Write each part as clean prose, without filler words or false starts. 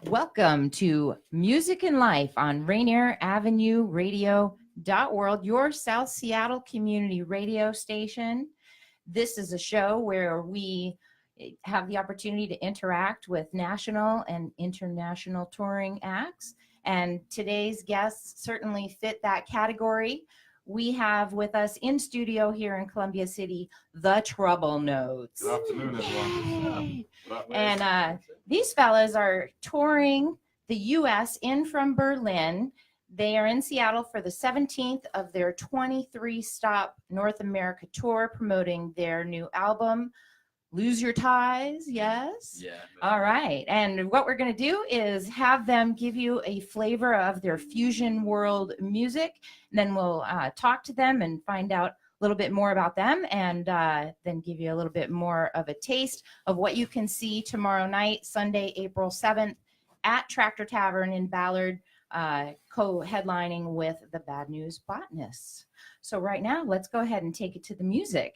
Welcome to Music and Life on RainierAvenueRadio.World, your South Seattle community radio station. This is a show where we have the opportunity to interact with national and international touring acts, and today's guests certainly fit that category. We have with us in studio here in Columbia City, the Treble Notes. Good afternoon, everyone. And these fellas are touring the U.S. in from Berlin. They are in Seattle for the 17th of their 23-stop North America tour, promoting their new album, Lose Your Ties. Yes? Yeah. All right. And what we're going to do is have them give you a flavor of their fusion world music. And then we'll talk to them and find out a little bit more about them, and then give you a little bit more of a taste of what you can see tomorrow night, Sunday, April 7th, at Tractor Tavern in Ballard, co-headlining with the Bad News Botanists. So right now, let's go ahead and take it to the music.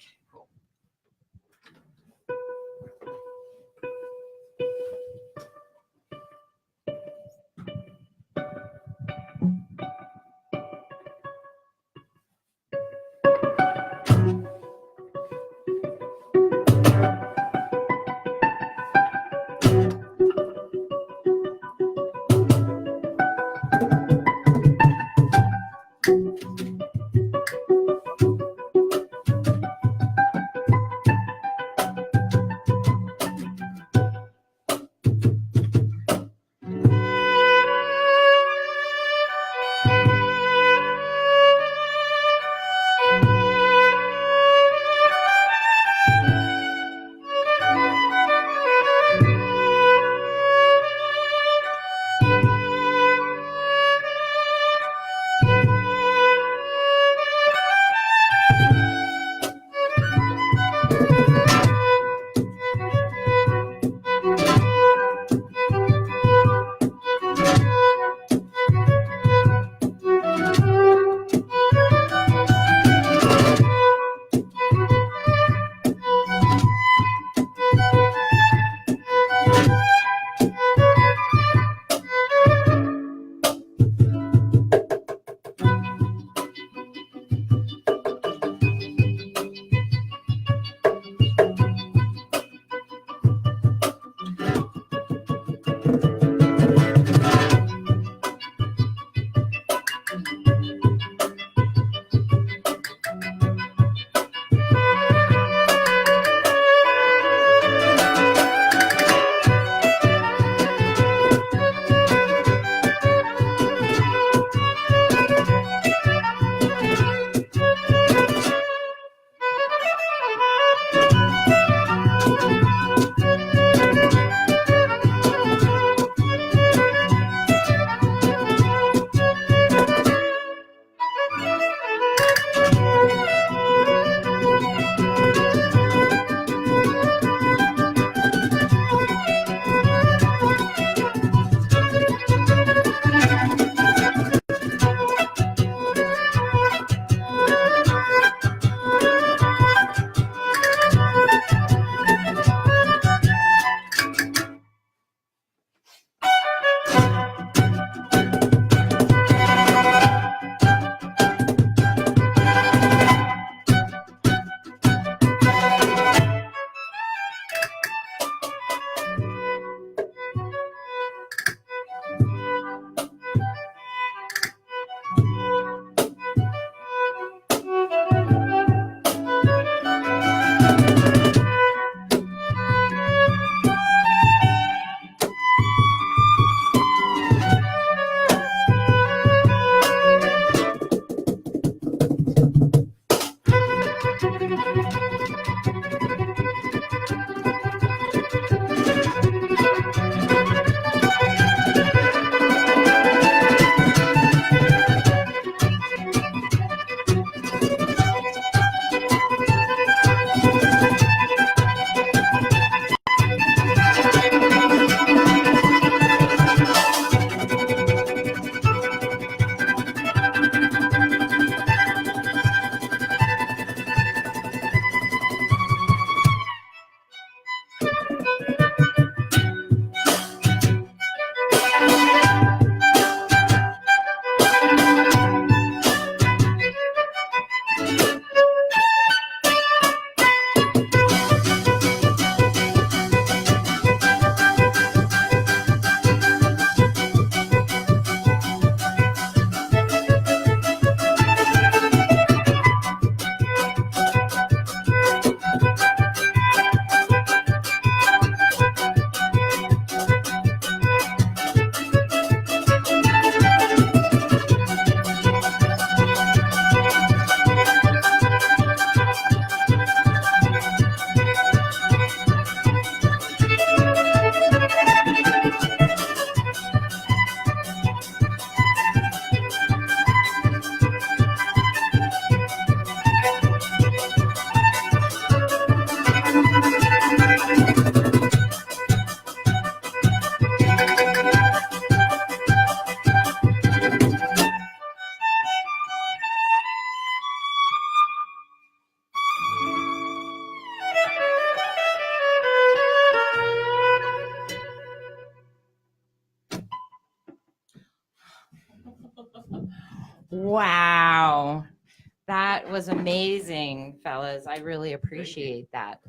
was amazing, fellas. I really appreciate that.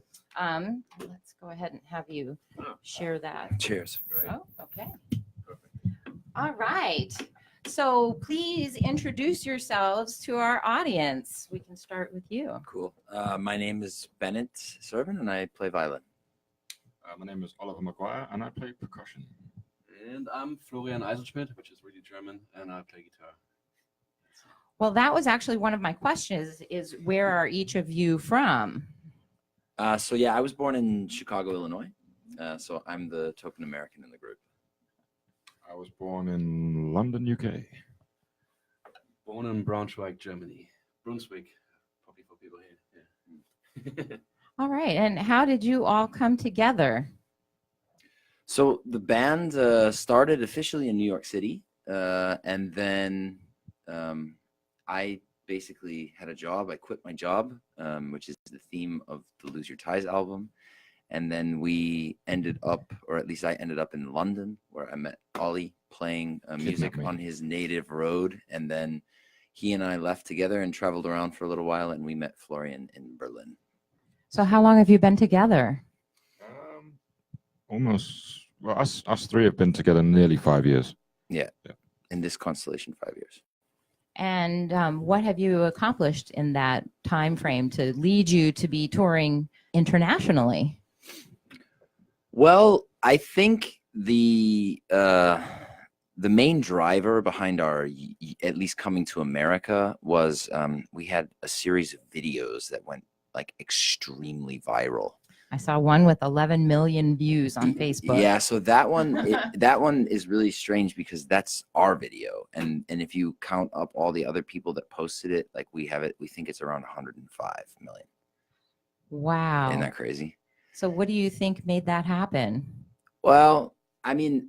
Let's go ahead and have you share that. Cheers. Oh, okay. All right. So please introduce yourselves to our audience. We can start with you. Cool. My name is Bennet Cerven, and I play violin. My name is Oliver Maguire, and I play percussion. And I'm Florian Eisenshmidt, which is really German, and I play guitar. Well, that was actually one of my questions, is where are each of you from? So yeah, I was born in Chicago, Illinois. So I'm the token American in the group. I was born in London, UK. Born in Braunschweig, Germany. Brunswick, probably for people here. Yeah. All right. And how did you all come together? So the band started officially in New York City, and then I basically had a job. I quit my job, which is the theme of the Lose Your Ties album. And then we ended up, or at least I ended up in London, where I met Ollie playing music on his native road. And then he and I left together and traveled around for a little while, and we met Florian in Berlin. So how long have you been together? Almost, well, us three have been together nearly 5 years. Yeah. In this constellation, 5 years. And what have you accomplished in that time frame to lead you to be touring internationally? Well, I think the main driver behind our at least coming to America was we had a series of videos that went like extremely viral. I saw one with 11 million views on Facebook. Yeah, so that one that one is really strange because that's our video, and if you count up all the other people that posted it, like we think it's around 105 million. Wow. Isn't that crazy? So what do you think made that happen? Well, I mean,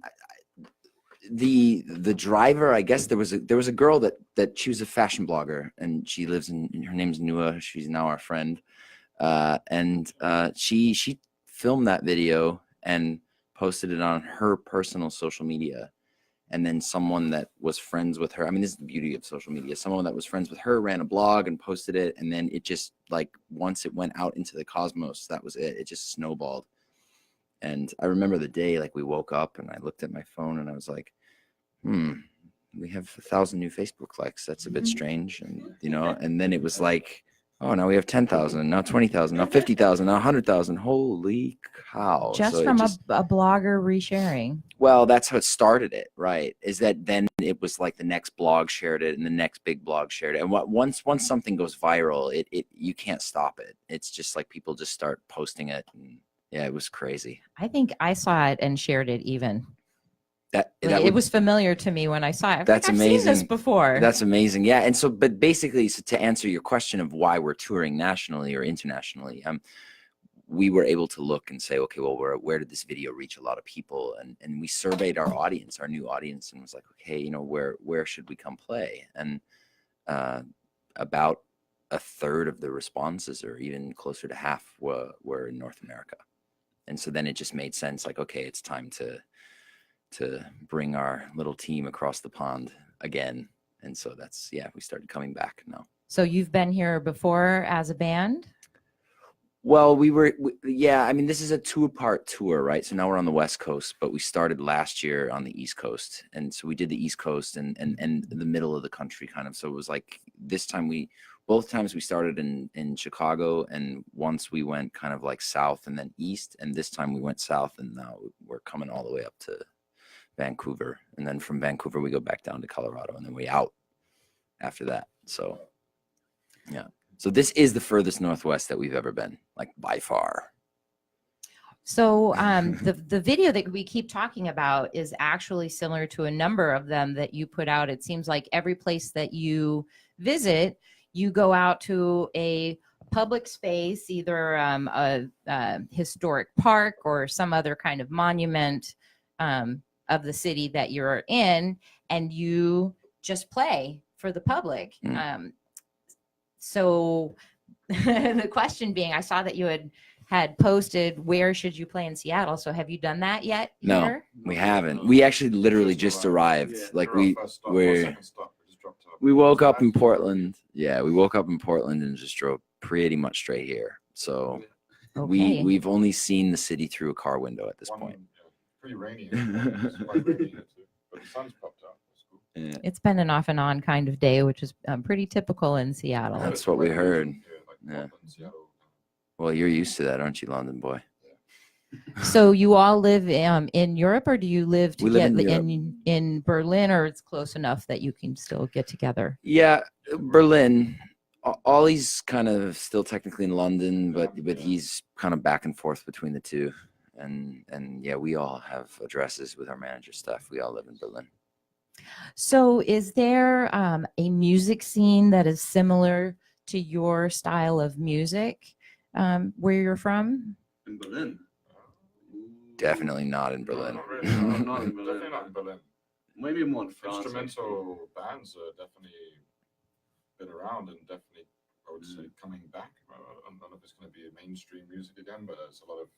the driver, I guess there was a girl that she was a fashion blogger, and she lives her name's Nua. She's now our friend, and she filmed that video and posted it on her personal social media. And then someone that was friends with her, I mean, this is the beauty of social media. Someone that was friends with her ran a blog and posted it. And then it just, like, once it went out into the cosmos, that was it. It just snowballed. And I remember the day, like, we woke up and I looked at my phone and I was like, we have 1,000 new Facebook likes. That's a bit strange. And, and then it was like, oh, now we have 10,000, now 20,000, now 50,000, now 100,000. Holy cow. Just so from a blogger resharing. Well, that's how it started it, right? Is that then it was like the next blog shared it and the next big blog shared it. And once something goes viral, it you can't stop it. It's just like people just start posting it. And yeah, it was crazy. I think I saw it and shared it even. It was familiar to me when I saw it. That's amazing. I've seen this before. That's amazing. Yeah. And so, but basically, so to answer your question of why we're touring nationally or internationally, we were able to look and say, okay, well, where did this video reach a lot of people? And we surveyed our audience, our new audience, and was like, okay, where should we come play? And about a third of the responses, or even closer to half, were in North America. And so then it just made sense, like, okay, it's time to bring our little team across the pond again. And so we started coming back now. So you've been here before as a band? Well, I mean, this is a 2-part tour, right? So now we're on the West Coast, but we started last year on the East Coast. And so we did the East Coast and the middle of the country kind of. So it was like both times we started in Chicago, and once we went kind of like south and then east. And this time we went south, and now we're coming all the way up to Vancouver. And then from Vancouver, we go back down to Colorado, and then we out after that. So, yeah. So this is the furthest northwest that we've ever been, like by far. So the video that we keep talking about is actually similar to a number of them that you put out. It seems like every place that you visit, you go out to a public space, either a historic park or some other kind of monument of the city that you're in, and you just play for the public. So the question being, I saw that you had posted, where should you play in Seattle? So have you done that yet? No, here? we haven't. We actually literally just arrived. Yeah, like we're We woke up in Portland. Yeah, we woke up in Portland and just drove pretty much straight here. So Okay. we've only seen the city through a car window at this point. Pretty rainy. It's quite rainy here too, but the sun's popped out. That's cool. Yeah, It's been an off and on kind of day, which is pretty typical in Seattle. That's what we heard. Yeah. Yeah. Well, you're used to that, aren't you, London boy? So you all live in Europe, or do you live We live together in in Berlin, or it's close enough that you can still get together? Yeah, Berlin. Ollie's kind of still technically in London, but he's kind of back and forth between the two. And yeah, we all have addresses with our manager stuff. We all live in Berlin. So is there a music scene that is similar to your style of music where you're from? In Berlin. Definitely not in Berlin. Not really, not in Berlin. Definitely not in Berlin. Maybe more in France. Instrumental bands are definitely been around and definitely, I would say, coming back. I don't know if it's going to be mainstream music again, but there's a lot of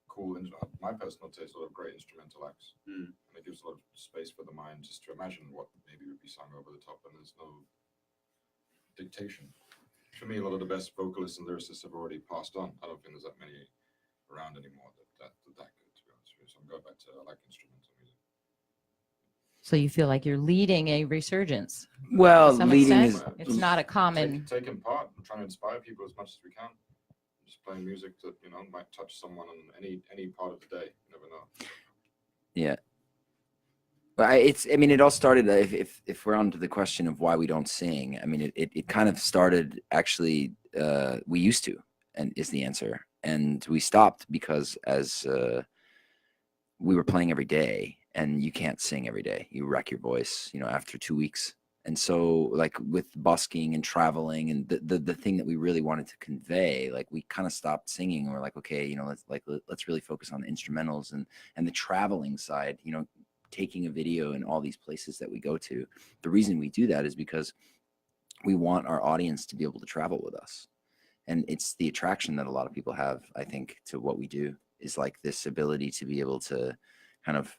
cool, my personal taste, a lot of great instrumental acts. And it gives a lot of space for the mind just to imagine what maybe would be sung over the top, and there's no dictation. For me, a lot of the best vocalists and lyricists have already passed on. I don't think there's that many around anymore that good, to be honest with you. So I'm going back to, I like instrumental music. So you feel like you're leading a resurgence? Well, To some leading extent? is It's not a common. Taking part and trying to inspire people as much as we can. Just playing music that might touch someone on any part of the day. You never know. Yeah. But it all started, if we're on to the question of why we don't sing, I mean, it kind of started actually, we used to, and is the answer. And we stopped because as we were playing every day, and you can't sing every day. You wreck your voice, after 2 weeks. And so like with busking and traveling and the thing that we really wanted to convey, like we kind of stopped singing. We're like, okay, let's really focus on the instrumentals and the traveling side, taking a video in all these places that we go to. The reason we do that is because we want our audience to be able to travel with us. And it's the attraction that a lot of people have, I think, to what we do, is like this ability to be able to kind of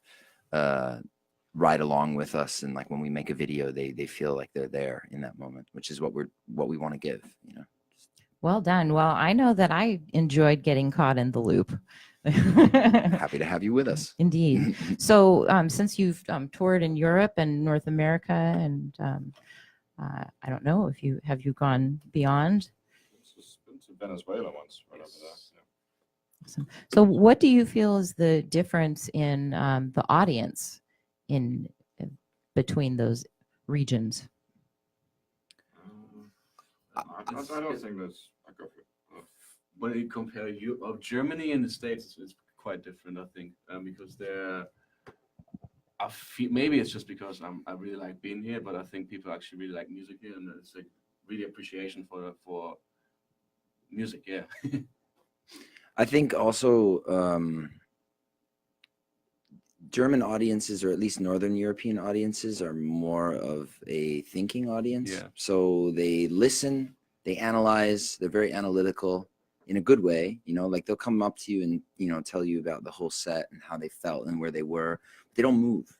ride along with us. And like when we make a video, they feel like they're there in that moment, which is what we want to give, Well done. Well, I know that I enjoyed getting caught in the loop. Happy to have you with us. Indeed. So since you've toured in Europe and North America, and I don't know if you gone beyond. Been to Venezuela once, right over there. Yeah. Awesome. So what do you feel is the difference in the audience in between those regions? I don't think that's. I go for it. When you compare Germany and the States, it's quite different, I think, because maybe it's just because I really like being here, but I think people actually really like music here, and it's like really appreciation for music. Yeah. I think also German audiences, or at least Northern European audiences, are more of a thinking audience. Yeah. So they listen, they analyze, they're very analytical in a good way. Like they'll come up to you and, tell you about the whole set and how they felt and where they were. They don't move.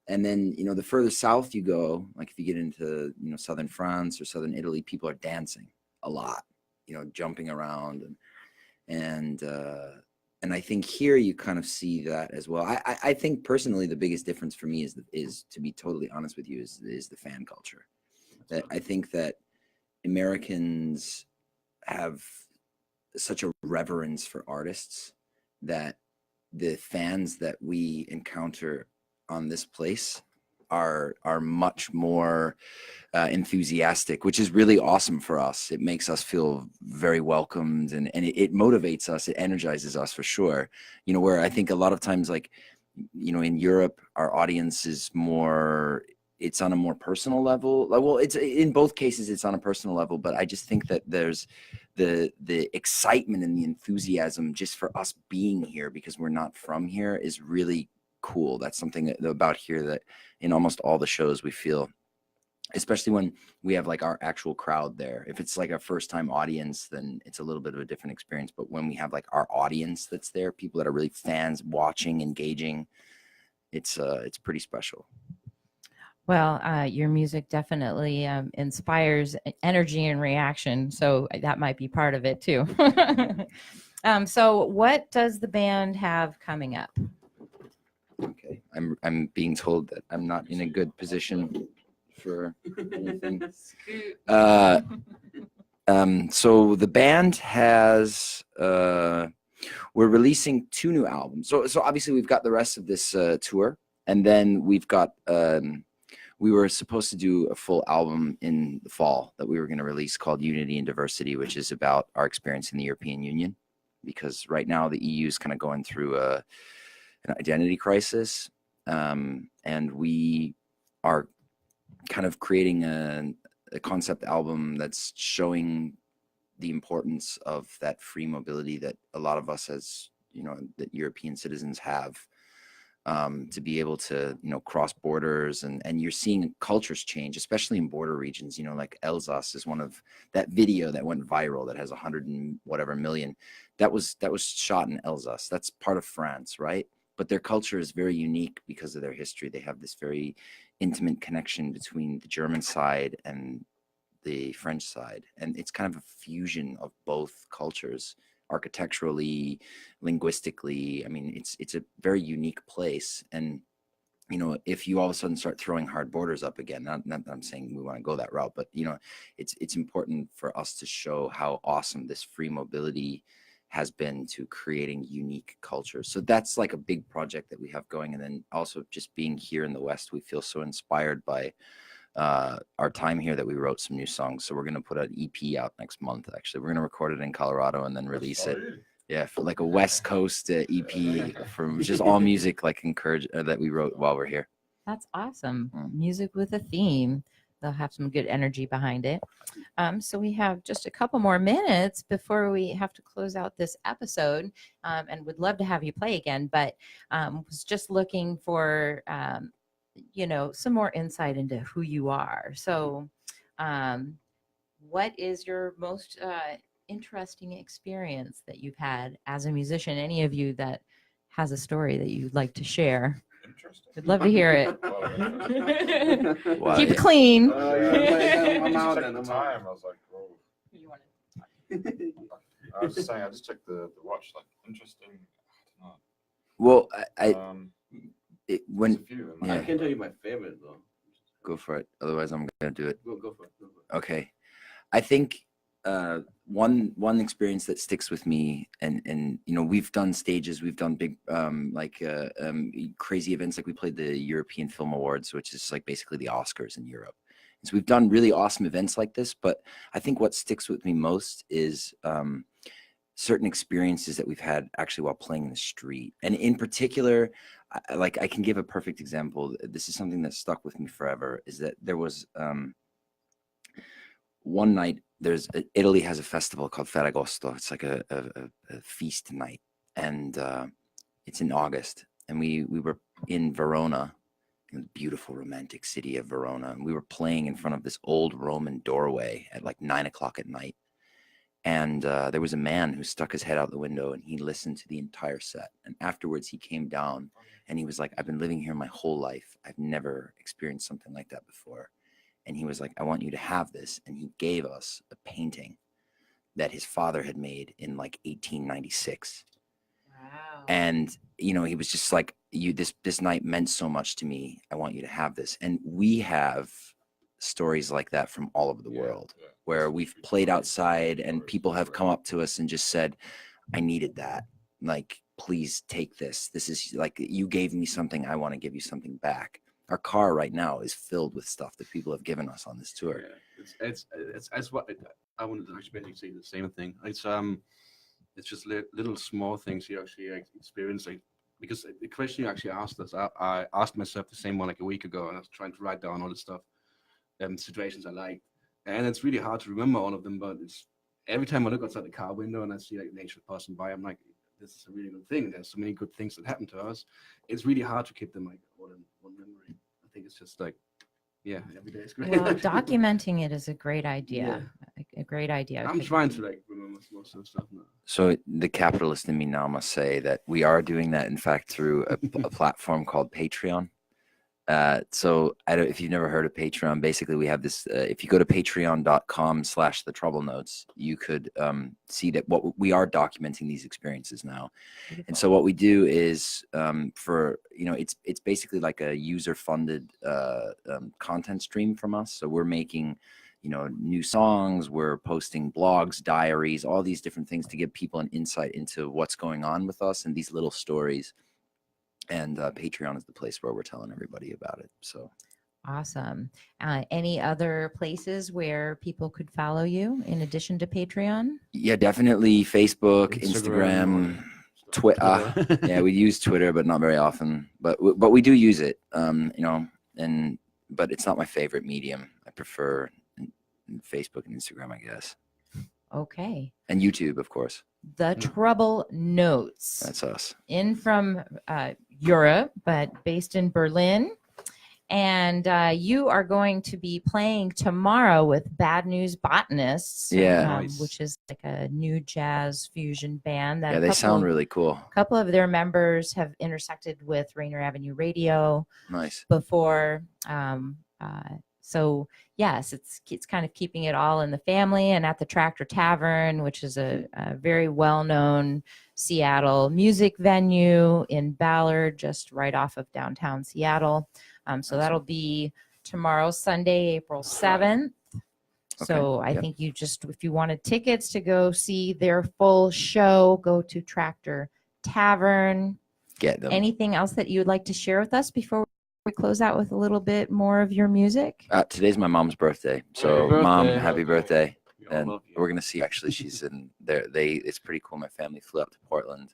And then, the further south you go, like if you get into, southern France or southern Italy, people are dancing a lot, jumping around. And I think here you kind of see that as well. I think personally the biggest difference for me is to be totally honest with you, is the fan culture. That I think that Americans have such a reverence for artists that the fans that we encounter on this place are much more enthusiastic, which is really awesome for us. It makes us feel very welcomed, and it motivates us. It energizes us for sure. Where I think a lot of times, like, in Europe, our audience is more, it's on a more personal level. Well, it's in both cases, it's on a personal level, but I just think that there's the excitement and the enthusiasm just for us being here, because we're not from here, is really cool. That's something about here that in almost all the shows we feel, especially when we have like our actual crowd there. If it's like a first time audience, then it's a little bit of a different experience. But when we have like our audience that's there, people that are really fans, watching, engaging, it's pretty special. Well, your music definitely inspires energy and reaction, so that might be part of it too. So what does the band have coming up? Okay, I'm being told that I'm not in a good position for anything. So the band has we're releasing 2 new albums. So obviously we've got the rest of this tour, and then we've got we were supposed to do a full album in the fall that we were going to release called Unity and Diversity, which is about our experience in the European Union, because right now the EU is kind of going through an identity crisis, and we are kind of creating a concept album that's showing the importance of that free mobility that a lot of us as, that European citizens have, to be able to, cross borders, and you're seeing cultures change, especially in border regions, like Alsace is one of that video that went viral that has 100 and whatever million. That was shot in Alsace. That's part of France, right? But their culture is very unique because of their history. They have this very intimate connection between the German side and the French side, and it's kind of a fusion of both cultures, architecturally, linguistically. I mean, it's a very unique place. And if you all of a sudden start throwing hard borders up again, not that I'm saying we want to go that route, but it's important for us to show how awesome this free mobility has been to creating unique cultures. So that's like a big project that we have going. And then also just being here in the West, we feel so inspired by our time here that we wrote some new songs. So we're going to put an EP out next month. Actually, we're going to record it in Colorado and then release it. Yeah, for like a West Coast EP from just all music like that we wrote while we're here. That's awesome. Music with a theme. They'll have some good energy behind it. So we have just a couple more minutes before we have to close out this episode, and would love to have you play again, but was just looking for some more insight into who you are. So what is your most interesting experience that you've had as a musician? Any of you that has a story that you'd like to share? Interesting. I'd love to hear it. Well, Keep it clean. I'm out and time. I was like, whoa. I was just saying, I just checked the watch. Like, interesting. I don't know. Well, There's a few. I can tell you my favorite though. Go for it. Otherwise, I'm gonna do it. Go for it. Okay, I think one experience that sticks with me, and we've done stages, we've done big crazy events, like we played the European Film Awards, which is like basically the Oscars in Europe. And so we've done really awesome events like this. But I think what sticks with me most is certain experiences that we've had actually while playing in the street, and in particular. I can give a perfect example. This is something that stuck with me forever, is that there was one night, Italy has a festival called Ferragosto. It's like a feast night, and it's in August. And we were in Verona, in the beautiful romantic city of Verona, and we were playing in front of this old Roman doorway at like 9 o'clock at night. And there was a man who stuck his head out the window, and he listened to the entire set. And afterwards he came down and he was like, I've been living here my whole life. I've never experienced something like that before. And he was like, I want you to have this. And he gave us a painting that his father had made in like 1896. Wow. And, he was just like, this night meant so much to me. I want you to have this. And we have stories like that from all over the world, where we've played outside and people have come up to us and just said, I needed that. Like, please take this. This is like, you gave me something. I want to give you something back. Our car right now is filled with stuff that people have given us on this tour. Yeah, it's what I wanted to actually say the same thing. It's just little small things you actually experience, like, because the question you actually asked us, I asked myself the same one like a week ago, and I was trying to write down all the stuff, situations I liked, and it's really hard to remember all of them. But it's every time I look outside the car window and I see like nature passing by, I'm like, this is a really good thing. There's so many good things that happen to us. It's really hard to keep them like all in one memory. I think it's just like, every day is great. Well, documenting it is a great idea. Yeah. A great idea. I'm trying to like remember most of the stuff now. So the capitalist in me now must say that we are doing that, in fact, through a platform called Patreon. So if you've never heard of Patreon, basically we have this, if you go to patreon.com/the trouble notes, you could see that what we are documenting these experiences now. Beautiful. And so what we do is it's basically like a user funded content stream from us. So we're making, new songs, we're posting blogs, diaries, all these different things to give people an insight into what's going on with us and these little stories. And Patreon is the place where we're telling everybody about it. So Awesome. Any other places where people could follow you in addition to Patreon? yeah, definitely Facebook, Instagram, Twitter. Yeah, we use Twitter, but not very often. But we do use it. But it's not my favorite medium. I prefer Facebook and Instagram, I guess. Okay. And YouTube, of course. The Trouble Notes. That's us. In from Europe, but based in Berlin. And you are going to be playing tomorrow with Bad News Botanists. Yeah. Nice. Which is like a new jazz fusion band. That They sound really cool. A couple of their members have intersected with Rainier Avenue Radio Nice. before. So yes, it's kind of keeping it all in the family. And at the Tractor Tavern, which is a very well-known Seattle music venue in Ballard, just right off of downtown Seattle. So that'll be tomorrow, Sunday, April 7th. So I think if you wanted tickets to go see their full show, go to Tractor Tavern. Get them. Anything else that you would like to share with us before we close out with a little bit more of your music? Today's my mom's birthday. So Happy birthday. Mom, happy birthday. We all And love you. we're gonna see. Actually, she's in there. It's pretty cool. My family flew up to Portland,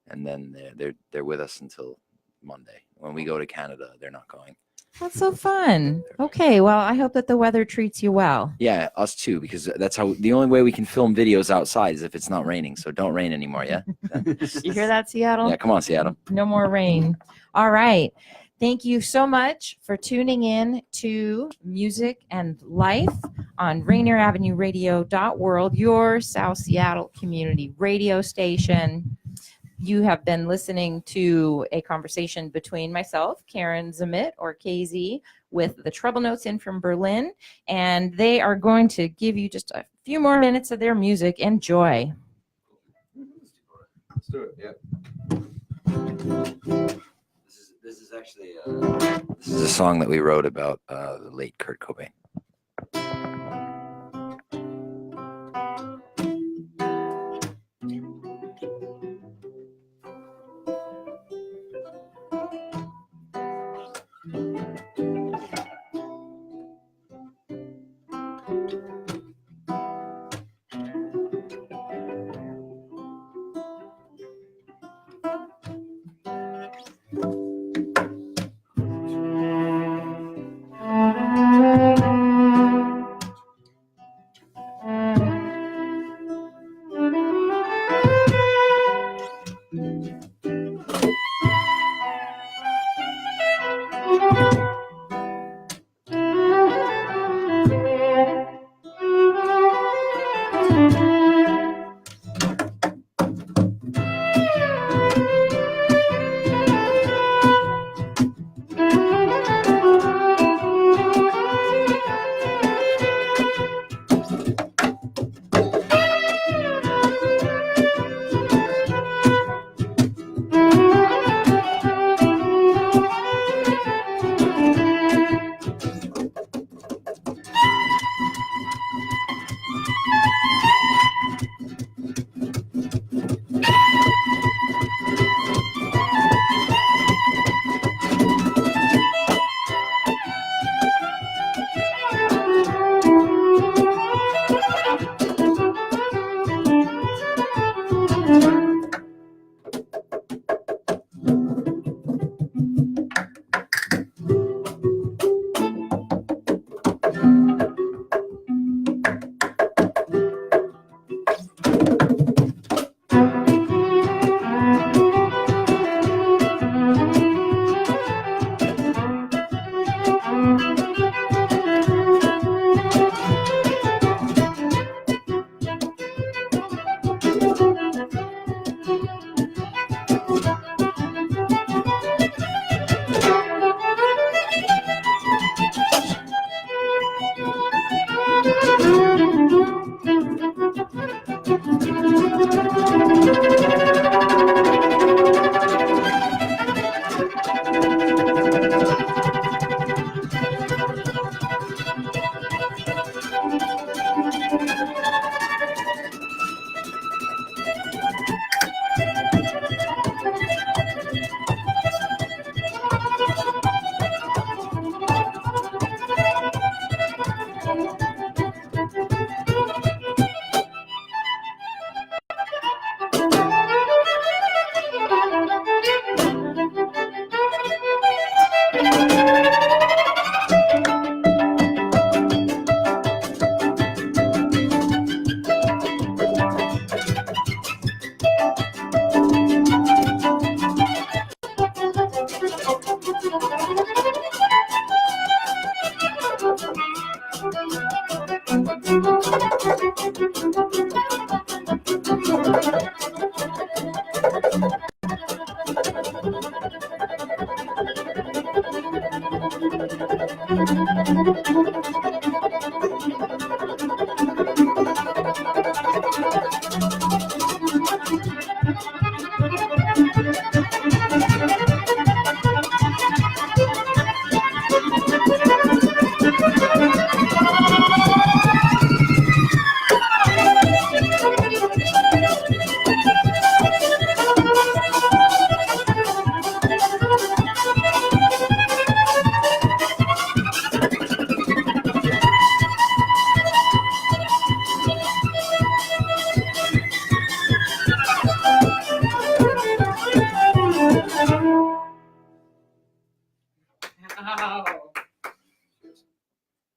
and then they're with us until Monday. When we go to Canada, they're not going. That's so fun. Okay, well, I hope that the weather treats you well. Yeah, us too, because that's how the only way we can film videos outside is if it's not raining. So don't rain anymore. Yeah. You hear that, Seattle? Yeah. Come on, Seattle. No more rain. All right. Thank you so much for tuning in to Music and Life on RainierAvenueRadio.World, your South Seattle community radio station. You have been listening to a conversation between myself, Karen Zamm, or KZ, with the Trouble Notes in from Berlin, and they are going to give you just a few more minutes of their music. Enjoy. Let's do it. Yeah. This is actually this is a song that we wrote about the late Kurt Cobain.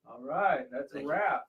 All right, that's a wrap.